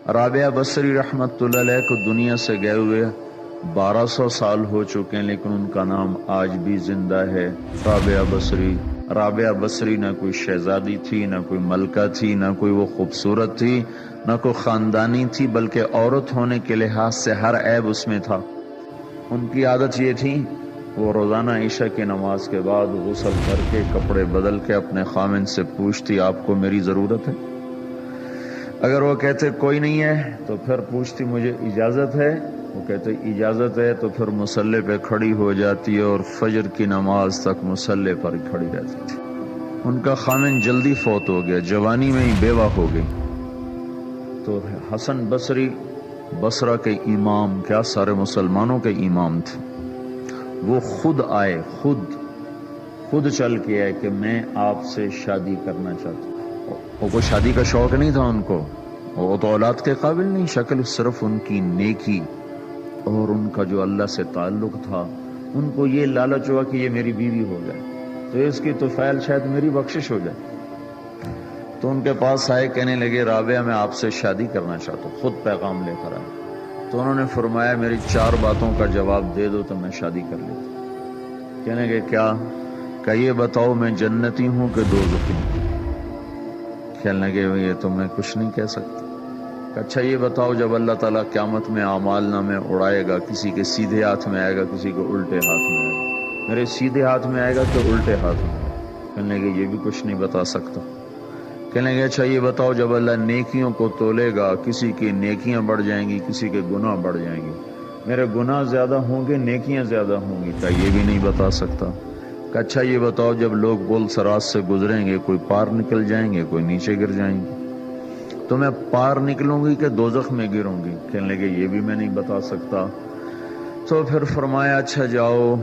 رابعہ بصری رحمت اللہ علیہ کو دنیا سے گئے ہوئے 1200 سال ہو چکے ہیں، لیکن ان کا نام آج بھی زندہ ہے، رابعہ بصری۔ رابعہ بصری نہ کوئی شہزادی تھی، نہ کوئی ملکہ تھی، نہ کوئی وہ خوبصورت تھی، نہ کوئی خاندانی تھی، بلکہ عورت ہونے کے لحاظ سے ہر عیب اس میں تھا۔ ان کی عادت یہ تھی، وہ روزانہ عشاء کی نماز کے بعد غسل کر کے کپڑے بدل کے اپنے خامن سے پوچھتی آپ کو میری ضرورت ہے؟ اگر وہ کہتے کوئی نہیں ہے تو پھر پوچھتی مجھے اجازت ہے؟ وہ کہتے اجازت ہے تو پھر مصلی پہ کھڑی ہو جاتی ہے اور فجر کی نماز تک مصلی پر کھڑی رہتی تھی۔ ان کا خامن جلدی فوت ہو گیا، جوانی میں ہی بیوہ ہو گئی۔ تو حسن بصری بصرہ کے امام، کیا سارے مسلمانوں کے امام تھے، وہ خود آئے، خود چل کے آئے کہ میں آپ سے شادی کرنا چاہتا ہوں۔ وہ کوئی شادی کا شوق نہیں تھا ان کو، وہ تو اولاد کے قابل نہیں، شکل صرف ان کی نیکی اور ان کا جو اللہ سے تعلق تھا، ان کو یہ لالچ ہوا کہ یہ میری بیوی ہو جائے تو اس کی طفیل شاید میری بخشش ہو جائے۔ تو ان کے پاس آئے، کہنے لگے رابعہ میں آپ سے شادی کرنا چاہتا ہوں، خود پیغام لے کر آئے۔ تو انہوں نے فرمایا میری 4 باتوں کا جواب دے دو تو میں شادی کر لیتا۔ کہنے لگے کیا؟ کہ یہ بتاؤ میں جنتی ہوں کہ دوزخی ہوں؟ کہنے لگے یہ تو میں کچھ نہیں کہہ سکتا۔ کہ اچھا یہ بتاؤ جب اللہ تعالیٰ قیامت میں اعمال نامے اڑائے گا، کسی کے سیدھے ہاتھ میں آئے گا، کسی کو الٹے ہاتھ میں آئے گا، میرے سیدھے ہاتھ میں آئے گا کہ الٹے ہاتھ میں؟ کہنے لگے یہ بھی کچھ نہیں بتا سکتا۔ کہنے لگے اچھا یہ بتاؤ جب اللہ نیکیوں کو تولے گا، کسی کی نیکیاں بڑھ جائیں گی، کسی کے گناہ بڑھ جائیں گے، میرے گناہ زیادہ ہوں گے نیکیاں زیادہ ہوں گی؟ کہ یہ بھی نہیں بتا سکتا۔ کہ اچھا یہ بتاؤ جب لوگ پل صراط سے گزریں گے، کوئی پار نکل جائیں گے، کوئی نیچے گر جائیں گے، تو میں پار نکلوں گی کہ دوزخ میں گروں گی؟ کہنے لگے یہ بھی میں نہیں بتا سکتا۔ تو پھر فرمایا اچھا جاؤ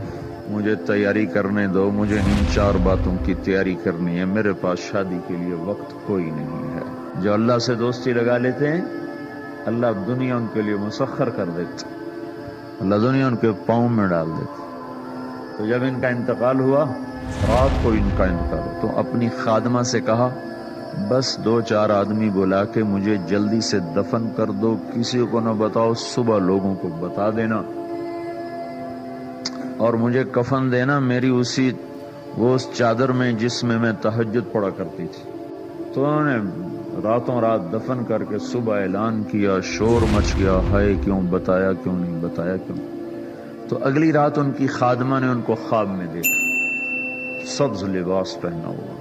مجھے تیاری کرنے دو، مجھے ان 4 باتوں کی تیاری کرنی ہے، میرے پاس شادی کے لیے وقت کوئی نہیں ہے۔ جو اللہ سے دوستی لگا لیتے ہیں اللہ دنیا ان کے لیے مسخر کر دیتے، اللہ دنیا ان کے پاؤں میں ڈال دیتے۔ تو جب ان کا انتقال ہوا، رات کو ان کا انتقال ہوا، تو اپنی خادمہ سے کہا بس 2-4 آدمی بلا کے مجھے جلدی سے دفن کر دو، کسی کو نہ بتاؤ، صبح لوگوں کو بتا دینا، اور مجھے کفن دینا میری اس چادر میں جس میں میں تہجد پڑھا کرتی تھی۔ تو انہوں نے راتوں رات دفن کر کے صبح اعلان کیا، شور مچ گیا، ہائے کیوں بتایا، کیوں نہیں بتایا، کیوں؟ تو اگلی رات ان کی خادمہ نے ان کو خواب میں دیکھا، سبز لباس پہنا ہوا،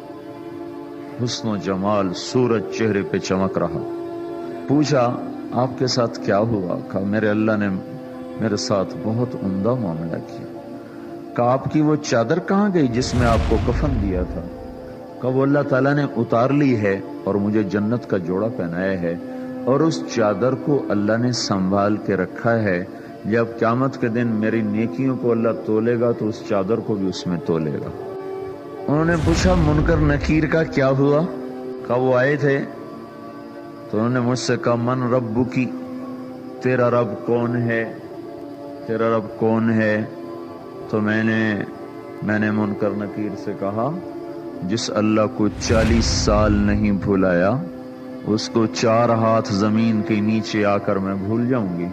حسن و جمال، سورج چہرے پہ چمک رہا۔ پوچھا آپ کے ساتھ کیا ہوا؟ کہا میرے اللہ نے میرے ساتھ بہت عمدہ معاملہ کیا۔ کہا آپ کی وہ چادر کہاں گئی جس میں آپ کو کفن دیا تھا؟ کہا وہ اللہ تعالیٰ نے اتار لی ہے اور مجھے جنت کا جوڑا پہنایا ہے، اور اس چادر کو اللہ نے سنبھال کے رکھا ہے، جب قیامت کے دن میری نیکیوں کو اللہ تولے گا تو اس چادر کو بھی اس میں تولے گا۔ انہوں نے پوچھا منکر نکیر کا کیا ہوا؟ کہا وہ آئے تھے تو انہوں نے مجھ سے کہا من ربکی، تیرا رب کون ہے، تیرا رب کون ہے؟ تو میں نے منکر نکیر سے کہا جس اللہ کو 40 سال نہیں بھلایا اس کو 4 ہاتھ زمین کے نیچے آ کر میں بھول جاؤں گی؟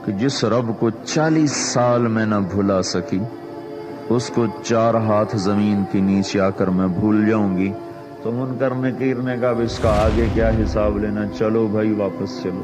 کہ جس رب کو 40 سال میں نہ بھلا سکی اس کو 4 ہاتھ زمین کے نیچے آ کر میں بھول جاؤں گی؟ تو منکر نکیر نے کہا اس کا آگے کیا حساب لینا، چلو بھائی واپس چلو۔